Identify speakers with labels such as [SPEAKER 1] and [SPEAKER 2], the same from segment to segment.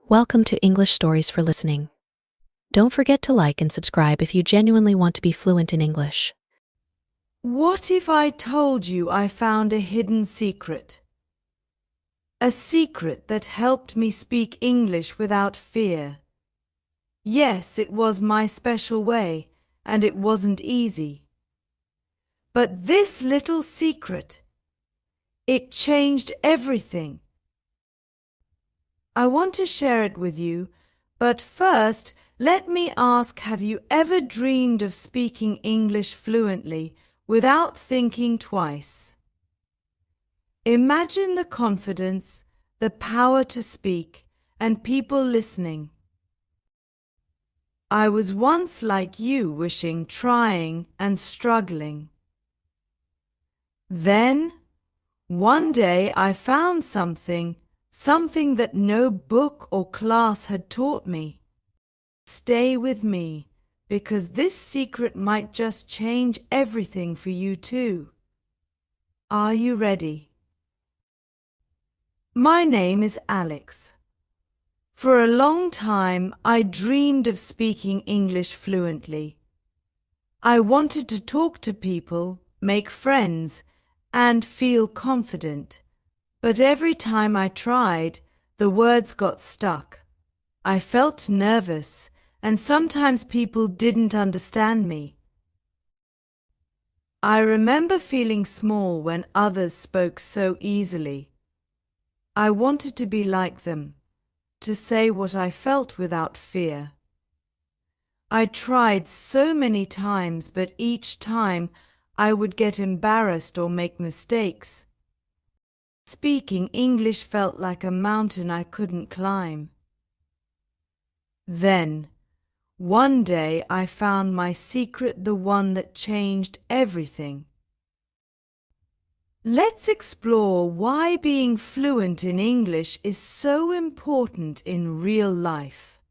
[SPEAKER 1] Welcome to English Stories for Listening. Don't forget to like and subscribe if you genuinely want to be fluent in English.
[SPEAKER 2] What if I told you I found a hidden secret? A secret that helped me speak English without fear. Yes, it was my special way, and it wasn't easy. But this little secret, it changed everything. I want to share it with you, but first, let me ask, have you ever dreamed of speaking English fluently without thinking twice? Imagine the confidence, the power to speak, and people listening. I was once like you, wishing, trying, and struggling. Then, one day I found something that no book or class had taught me. Stay with me, because this secret might just change everything for you too. Are you ready? My name is Alex. For a long time, I dreamed of speaking English fluently. I wanted to talk to people, make friends, and feel confident. But every time I tried, the words got stuck. I felt nervous, and sometimes people didn't understand me. I remember feeling small when others spoke so easily. I wanted to be like them, to say what I felt without fear. I tried so many times, but each time I would get embarrassed or make mistakes. Speaking English felt like a mountain I couldn't climb. Then, one day I found my secret, the one that changed everything. Let's explore why being fluent in English is so important in real life.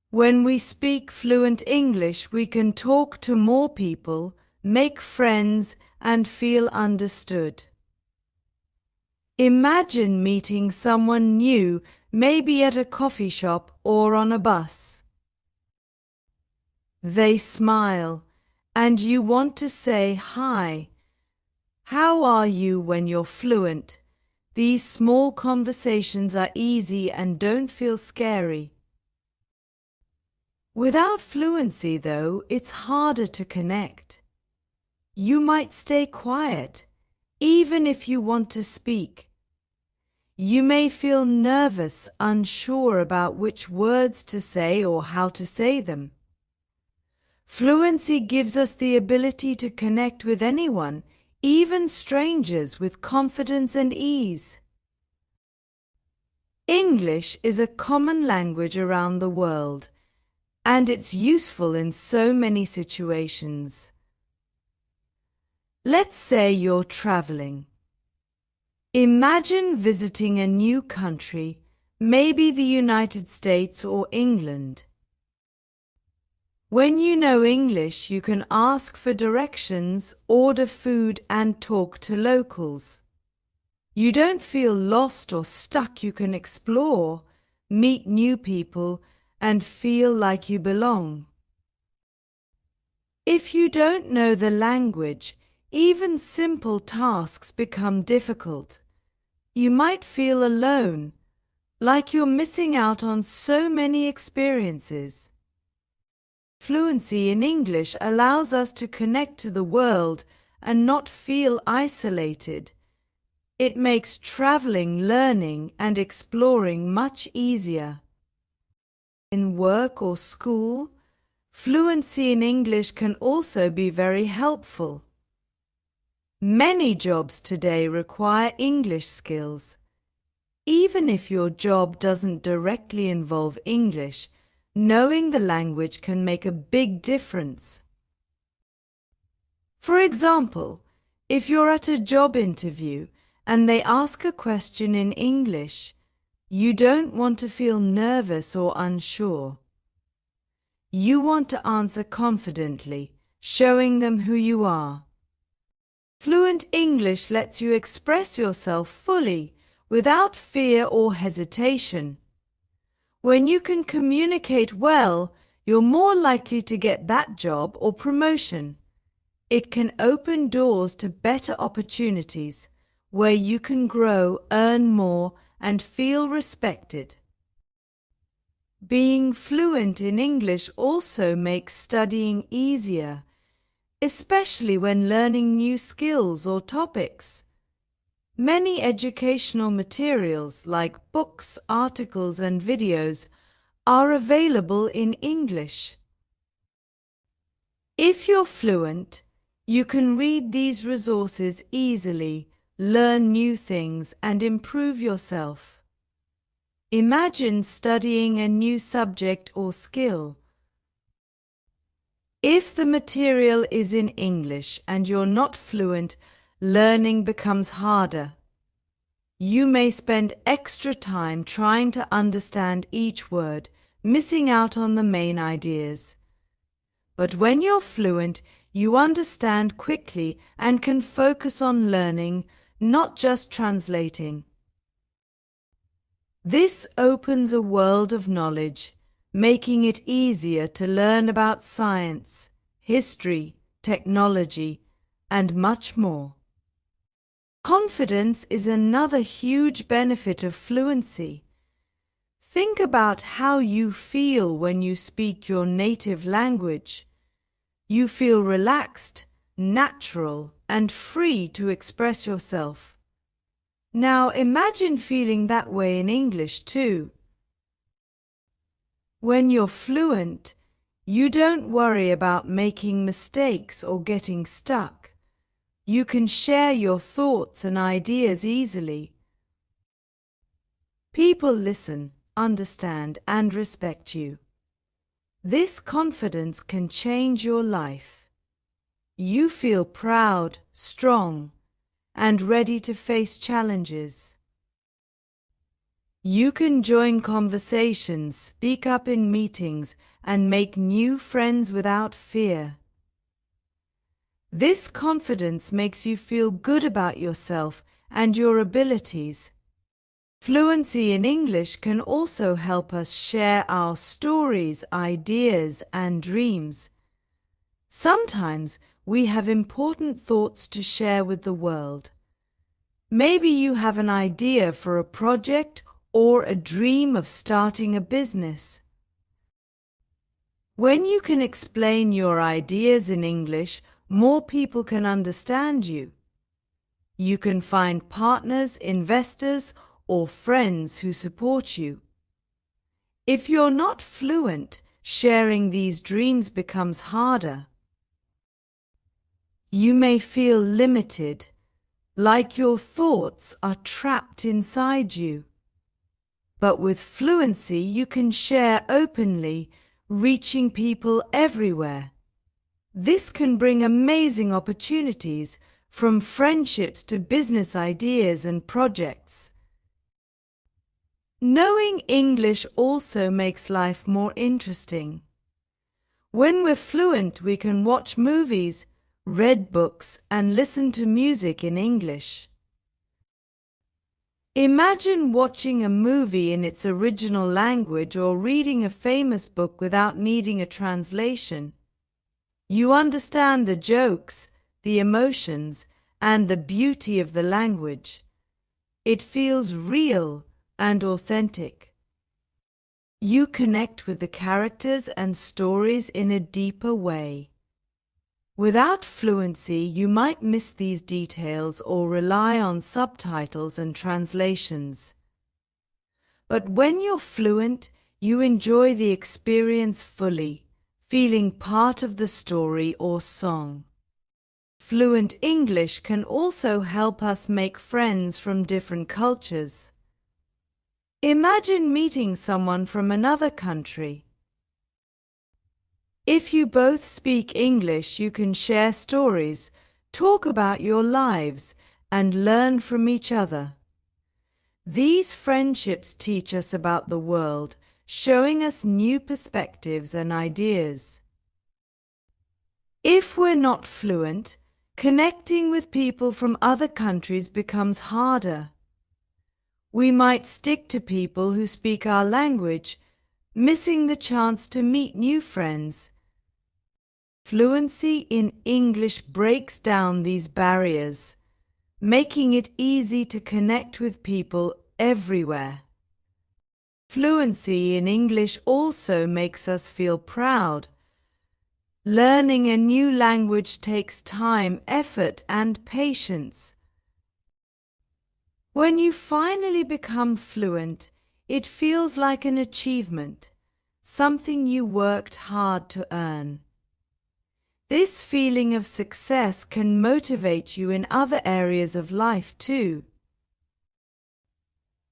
[SPEAKER 2] When we speak fluent English, we can talk to more people, make friends, and feel understood. Imagine meeting someone new, maybe at a coffee shop or on a bus. They smile, and you want to say hi. How are you when you're fluent? These small conversations are easy and don't feel scary. Without fluency, though, it's harder to connect. You might stay quiet, even if you want to speak. You may feel nervous, unsure about which words to say or how to say them. Fluency gives us the ability to connect with anyone, even strangers, with confidence and ease. English is a common language around the world, and it's useful in so many situations. Let's say you're traveling. Imagine visiting a new country, maybe the United States or England. When you know English, you can ask for directions, order food, and talk to locals. You don't feel lost or stuck. You can explore, meet new people, and feel like you belong. If you don't know the language, even simple tasks become difficult. You might feel alone, like you're missing out on so many experiences. Fluency in English allows us to connect to the world and not feel isolated. It makes traveling, learning, and exploring much easier. In work or school, fluency in English can also be very helpful. Many jobs today require English skills. Even if your job doesn't directly involve English, knowing the language can make a big difference. For example, if you're at a job interview and they ask a question in English, you don't want to feel nervous or unsure. You want to answer confidently, showing them who you are. Fluent English lets you express yourself fully without fear or hesitation. When you can communicate well, you're more likely to get that job or promotion. It can open doors to better opportunities where you can grow, earn more, and feel respected. Being fluent in English also makes studying easier, especially when learning new skills or topics. Many educational materials like books, articles, and videos are available in English. If you're fluent, you can read these resources easily, learn new things, and improve yourself. Imagine studying a new subject or skill. If the material is in English and you're not fluent, learning becomes harder. You may spend extra time trying to understand each word, missing out on the main ideas. But when you're fluent, you understand quickly and can focus on learning, not just translating. This opens a world of knowledge, making it easier to learn about science, history, technology, and much more. Confidence is another huge benefit of fluency. Think about how you feel when you speak your native language. You feel relaxed, natural, and free to express yourself. Now imagine feeling that way in English too. When you're fluent, you don't worry about making mistakes or getting stuck. You can share your thoughts and ideas easily. People listen, understand, and respect you. This confidence can change your life. You feel proud, strong, and ready to face challenges. You can join conversations, speak up in meetings, and make new friends without fear. This confidence makes you feel good about yourself and your abilities. Fluency in English can also help us share our stories, ideas, and dreams. Sometimes we have important thoughts to share with the world. Maybe you have an idea for a project or a dream of starting a business. When you can explain your ideas in English, more people can understand you. You can find partners, investors, or friends who support you. If you're not fluent, sharing these dreams becomes harder. You may feel limited, like your thoughts are trapped inside you. But with fluency, you can share openly, reaching people everywhere. This can bring amazing opportunities, from friendships to business ideas and projects. Knowing English also makes life more interesting. When we're fluent, we can watch movies, read books, and listen to music in English. Imagine watching a movie in its original language or reading a famous book without needing a translation. You understand the jokes, the emotions, and the beauty of the language. It feels real and authentic. You connect with the characters and stories in a deeper way. Without fluency, you might miss these details or rely on subtitles and translations. But when you're fluent, you enjoy the experience fully, feeling part of the story or song. Fluent English can also help us make friends from different cultures. Imagine meeting someone from another country. If you both speak English, you can share stories, talk about your lives, and learn from each other. These friendships teach us about the world, showing us new perspectives and ideas. If we're not fluent, connecting with people from other countries becomes harder. We might stick to people who speak our language, missing the chance to meet new friends. Fluency in English breaks down these barriers, making it easy to connect with people everywhere. Fluency in English also makes us feel proud. Learning a new language takes time, effort, and patience. When you finally become fluent, it feels like an achievement, something you worked hard to earn. This feeling of success can motivate you in other areas of life too.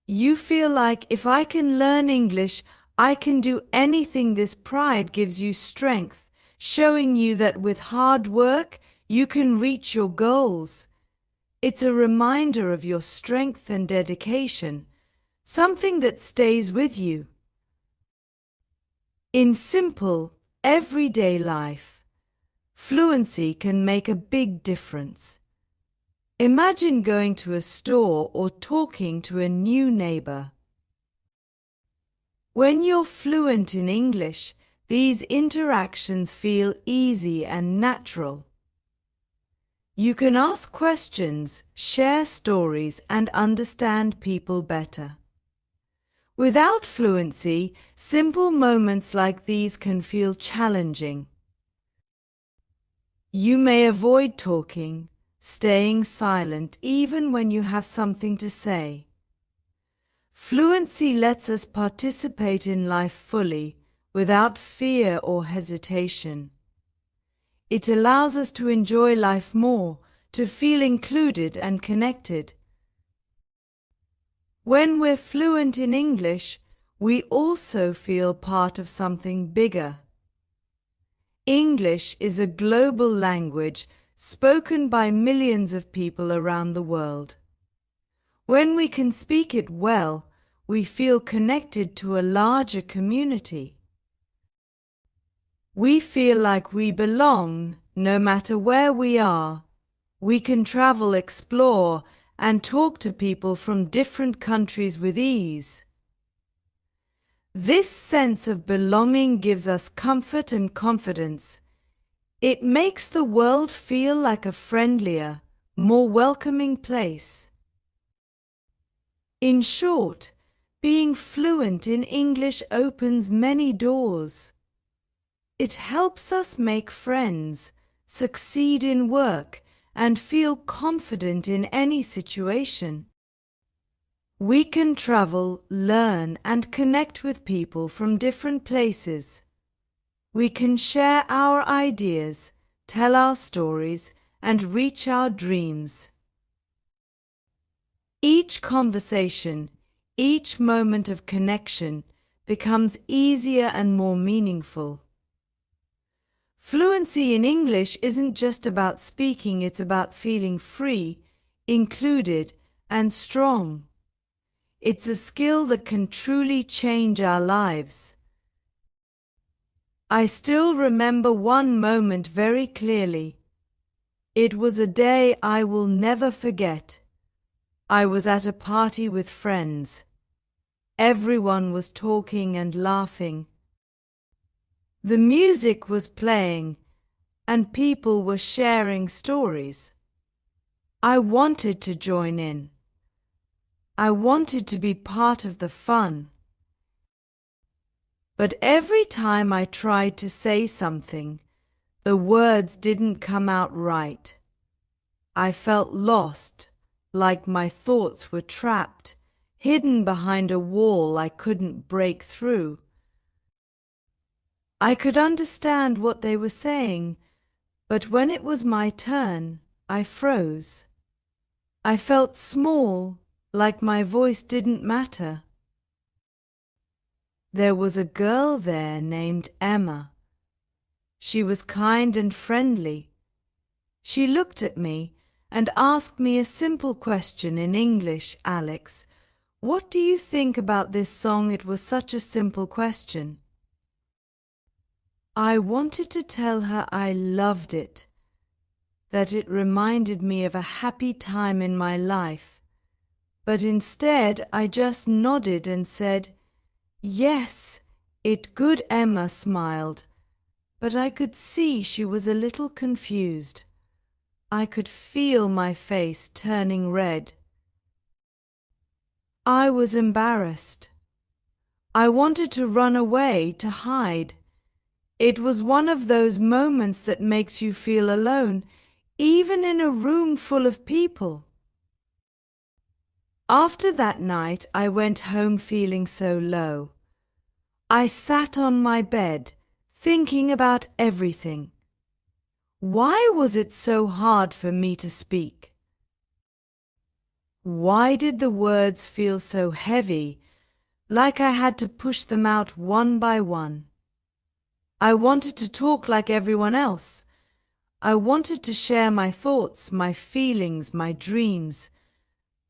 [SPEAKER 2] You feel like, if I can learn English, I can do anything. This pride gives you strength, showing you that with hard work, you can reach your goals. It's a reminder of your strength and dedication, something that stays with you. In simple, everyday life, fluency can make a big difference. Imagine going to a store or talking to a new neighbor. When you're fluent in English, these interactions feel easy and natural. You can ask questions, share stories, and understand people better. Without fluency, simple moments like these can feel challenging. You may avoid talking, staying silent even when you have something to say. Fluency lets us participate in life fully, without fear or hesitation. It allows us to enjoy life more, to feel included and connected. When we're fluent in English, we also feel part of something bigger. English is a global language spoken by millions of people around the world. When we can speak it well, we feel connected to a larger community. We feel like we belong, no matter where we are. We can travel, explore, and talk to people from different countries with ease. This sense of belonging gives us comfort and confidence. It makes the world feel like a friendlier, more welcoming place. In short, being fluent in English opens many doors. It helps us make friends, succeed in work, and feel confident in any situation. We can travel, learn, and connect with people from different places. We can share our ideas, tell our stories, and reach our dreams. Each conversation, each moment of connection becomes easier and more meaningful. Fluency in English isn't just about speaking, it's about feeling free, included, and strong. It's a skill that can truly change our lives. I still remember one moment very clearly. It was a day I will never forget. I was at a party with friends. Everyone was talking and laughing. The music was playing, and people were sharing stories. I wanted to join in. I wanted to be part of the fun. But every time I tried to say something, the words didn't come out right. I felt lost, like my thoughts were trapped, hidden behind a wall I couldn't break through. I could understand what they were saying, but when it was my turn, I froze. I felt small, like my voice didn't matter. There was a girl there named Emma. She was kind and friendly. She looked at me and asked me a simple question in English. "Alex, what do you think about this song?" It was such a simple question. I wanted to tell her I loved it, that it reminded me of a happy time in my life, but instead I just nodded and said, "Yes, it good." Emma smiled, but I could see she was a little confused. I could feel my face turning red. I was embarrassed. I wanted to run away, to hide. It was one of those moments that makes you feel alone, even in a room full of people. After that night, I went home feeling so low. I sat on my bed, thinking about everything. Why was it so hard for me to speak? Why did the words feel so heavy, like I had to push them out one by one? I wanted to talk like everyone else. I wanted to share my thoughts, my feelings, my dreams.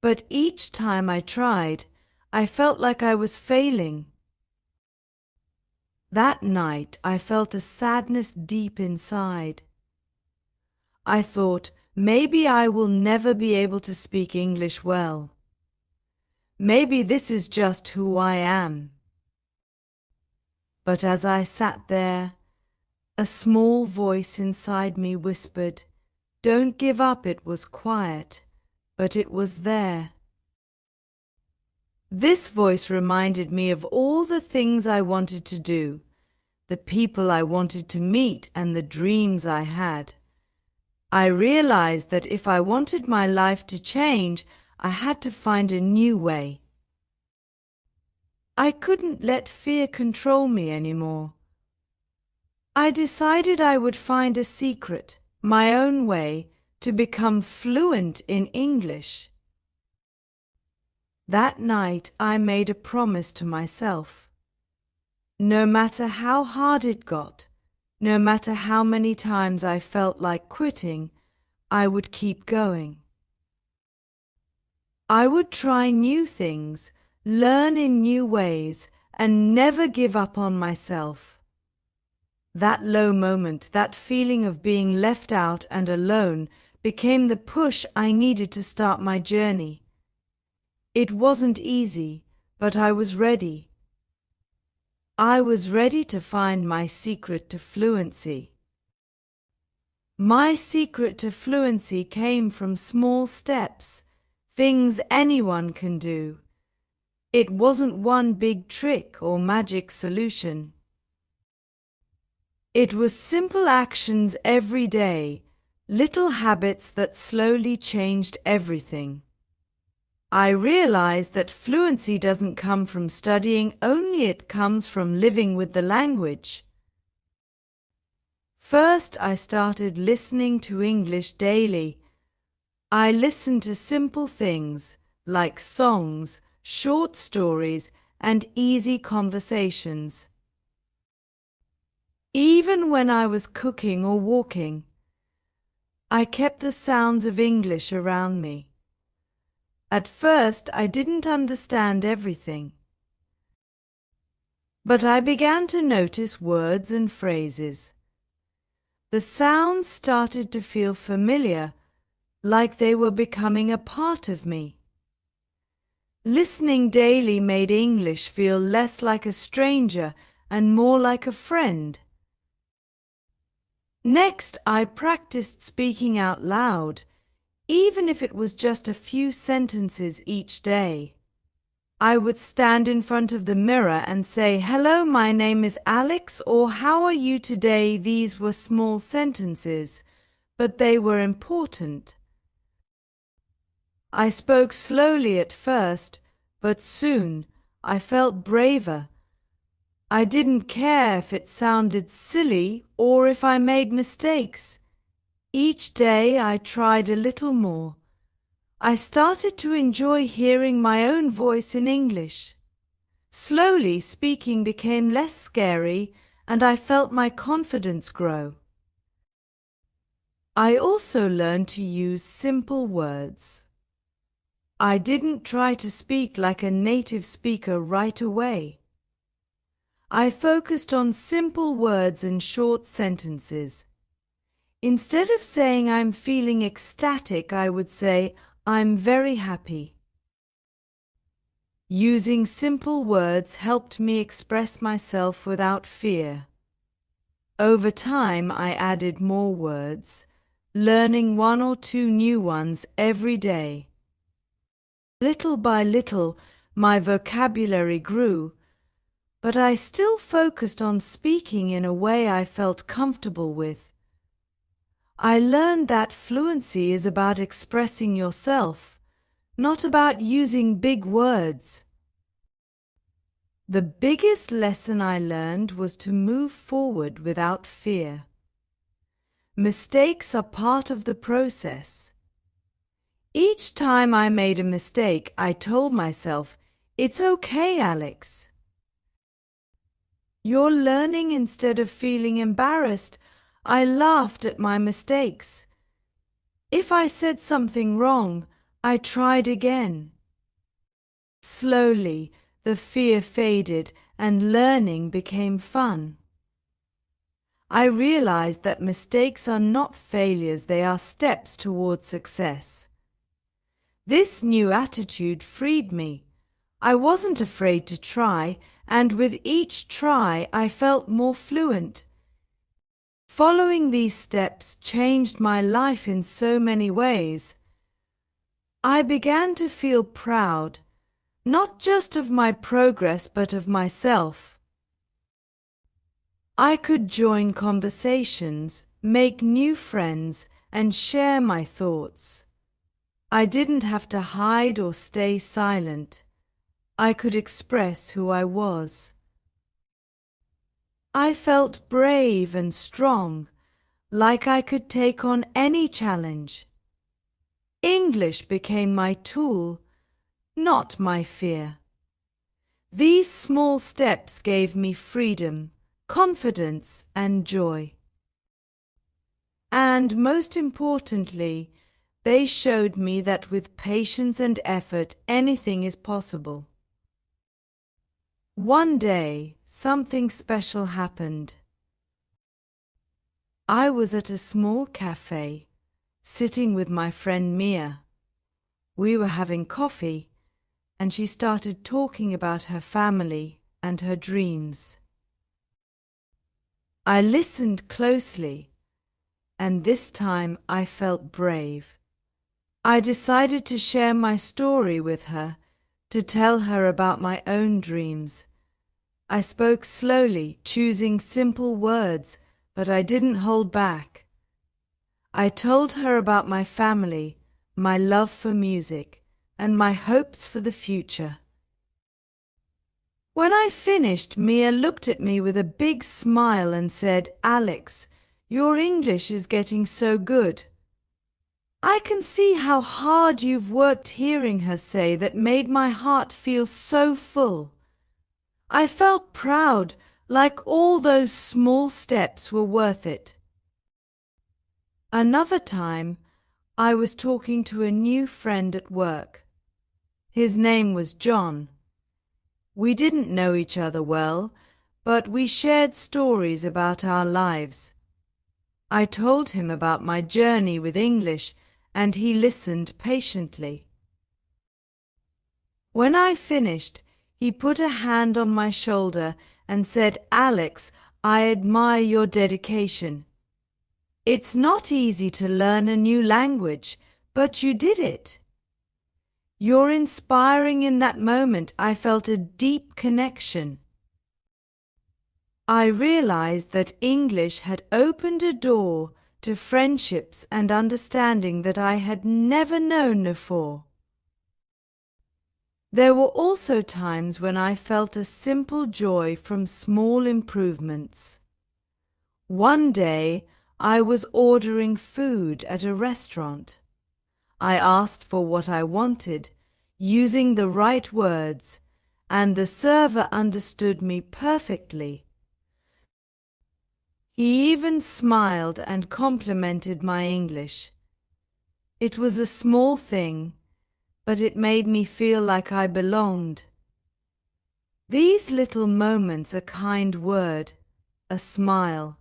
[SPEAKER 2] But each time I tried, I felt like I was failing. That night I felt a sadness deep inside. I thought, maybe I will never be able to speak English well. Maybe this is just who I am. But as I sat there, a small voice inside me whispered, "Don't give up." It was quiet, but it was there. This voice reminded me of all the things I wanted to do, the people I wanted to meet, and the dreams I had. I realized that if I wanted my life to change, I had to find a new way. I couldn't let fear control me anymore. I decided I would find a secret, my own way, to become fluent in English. That night I made a promise to myself. No matter how hard it got, no matter how many times I felt like quitting, I would keep going. I would try new things, learn in new ways, and never give up on myself. That low moment, that feeling of being left out and alone, became the push I needed to start my journey. It wasn't easy, but I was ready. I was ready to find my secret to fluency. My secret to fluency came from small steps, things anyone can do. It wasn't one big trick or magic solution. It was simple actions every day, little habits that slowly changed everything. I realized that fluency doesn't come from studying, only it comes from living with the language. First, I started listening to English daily. I listened to simple things like songs, short stories, and easy conversations. Even when I was cooking or walking, I kept the sounds of English around me. At first, I didn't understand everything, but I began to notice words and phrases. The sounds started to feel familiar, like they were becoming a part of me. Listening daily made English feel less like a stranger and more like a friend. Next, I practiced speaking out loud, even if it was just a few sentences each day. I would stand in front of the mirror and say, "Hello, my name is Alex," or "How are you today?" These were small sentences, but they were important. I spoke slowly at first, but soon I felt braver. I didn't care if it sounded silly or if I made mistakes. Each day I tried a little more. I started to enjoy hearing my own voice in English. Slowly, speaking became less scary, and I felt my confidence grow. I also learned to use simple words. I didn't try to speak like a native speaker right away. I focused on simple words and short sentences. Instead of saying "I'm feeling ecstatic," I would say "I'm very happy." Using simple words helped me express myself without fear. Over time, I added more words, learning 1 or 2 new ones every day. Little by little, my vocabulary grew, but I still focused on speaking in a way I felt comfortable with. I learned that fluency is about expressing yourself, not about using big words. The biggest lesson I learned was to move forward without fear. Mistakes are part of the process. Each time I made a mistake, I told myself, "It's okay, Alex. You're learning." Instead of feeling embarrassed, I laughed at my mistakes. If I said something wrong, I tried again. Slowly, the fear faded and learning became fun. I realized that mistakes are not failures, they are steps towards success. This new attitude freed me. I wasn't afraid to try, and with each try I felt more fluent. Following these steps changed my life in so many ways. I began to feel proud, not just of my progress but of myself. I could join conversations, make new friends, and share my thoughts. I didn't have to hide or stay silent. I could express who I was. I felt brave and strong, like I could take on any challenge. English became my tool, not my fear. These small steps gave me freedom, confidence, and joy. And most importantly, they showed me that with patience and effort, anything is possible. One day, something special happened. I was at a small cafe, sitting with my friend Mia. We were having coffee, and she started talking about her family and her dreams. I listened closely, and this time I felt brave. I decided to share my story with her, to tell her about my own dreams. I spoke slowly, choosing simple words, but I didn't hold back. I told her about my family, my love for music, and my hopes for the future. When I finished, Mia looked at me with a big smile and said, "Alex, your English is getting so good." I can see how hard you've worked. Hearing her say that made my heart feel so full. I felt proud, like all those small steps were worth it. Another time, I was talking to a new friend at work. His name was John. We didn't know each other well, but we shared stories about our lives. I told him about my journey with English, and he listened patiently. When I finished, he put a hand on my shoulder and said, "Alex, I admire your dedication. It's not easy to learn a new language, but you did it. You're inspiring." In that moment, I felt a deep connection. I realized that English had opened a door to friendships and understanding that I had never known before. There were also times when I felt a simple joy from small improvements. One day, I was ordering food at a restaurant. I asked for what I wanted, using the right words, and the server understood me perfectly. He even smiled and complimented my English. It was a small thing, but it made me feel like I belonged. These little moments, a kind word, a smile,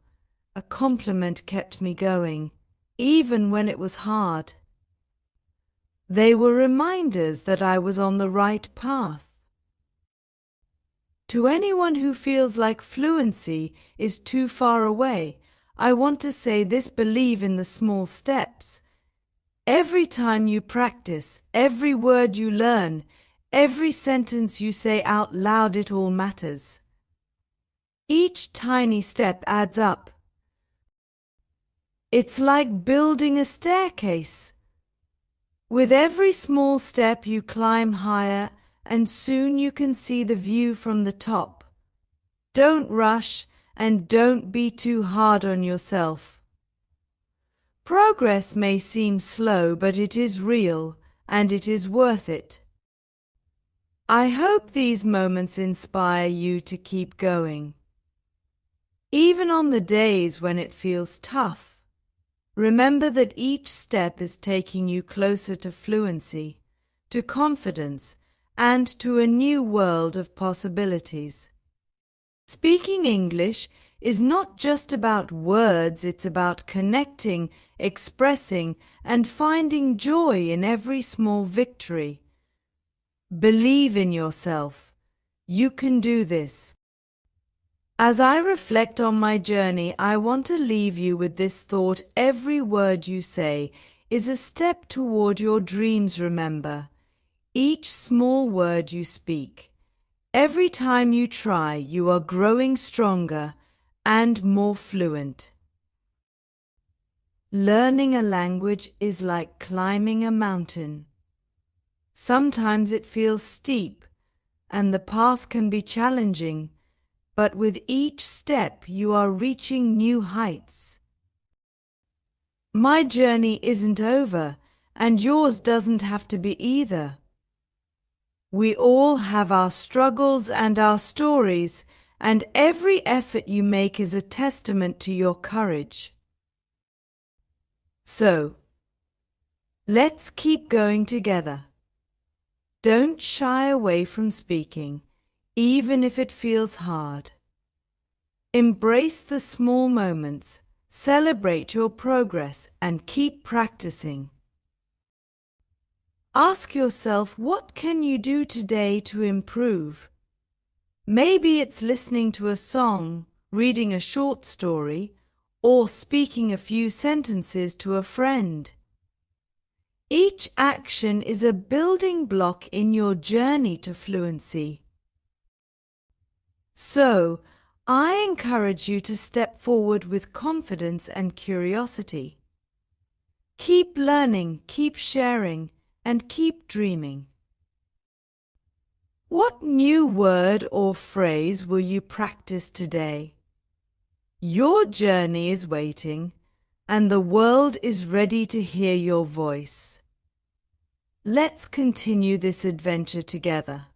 [SPEAKER 2] a compliment kept me going, even when it was hard. They were reminders that I was on the right path. To anyone who feels like fluency is too far away, I want to say this: believe in the small steps. Every time you practice, every word you learn, every sentence you say out loud, it all matters. Each tiny step adds up. It's like building a staircase. With every small step you climb higher, and soon you can see the view from the top. Don't rush and don't be too hard on yourself. Progress may seem slow, but it is real and it is worth it. I hope these moments inspire you to keep going. Even on the days when it feels tough, remember that each step is taking you closer to fluency, to confidence, and to a new world of possibilities. Speaking English is not just about words, it's about connecting, expressing, and finding joy in every small victory. Believe in yourself. You can do this. As I reflect on my journey, I want to leave you with this thought: every word you say is a step toward your dreams. Remember, each small word you speak, every time you try, you are growing stronger and more fluent. Learning a language is like climbing a mountain. Sometimes it feels steep and the path can be challenging, but with each step you are reaching new heights. My journey isn't over, and yours doesn't have to be either. We all have our struggles and our stories, and every effort you make is a testament to your courage. So, let's keep going together. Don't shy away from speaking, even if it feels hard. Embrace the small moments, celebrate your progress, and keep practicing. Ask yourself, what can you do today to improve? Maybe it's listening to a song, reading a short story, or speaking a few sentences to a friend. Each action is a building block in your journey to fluency. So, I encourage you to step forward with confidence and curiosity. Keep learning, keep sharing, and keep dreaming. What new word or phrase will you practice today? Your journey is waiting, and the world is ready to hear your voice. Let's continue this adventure together.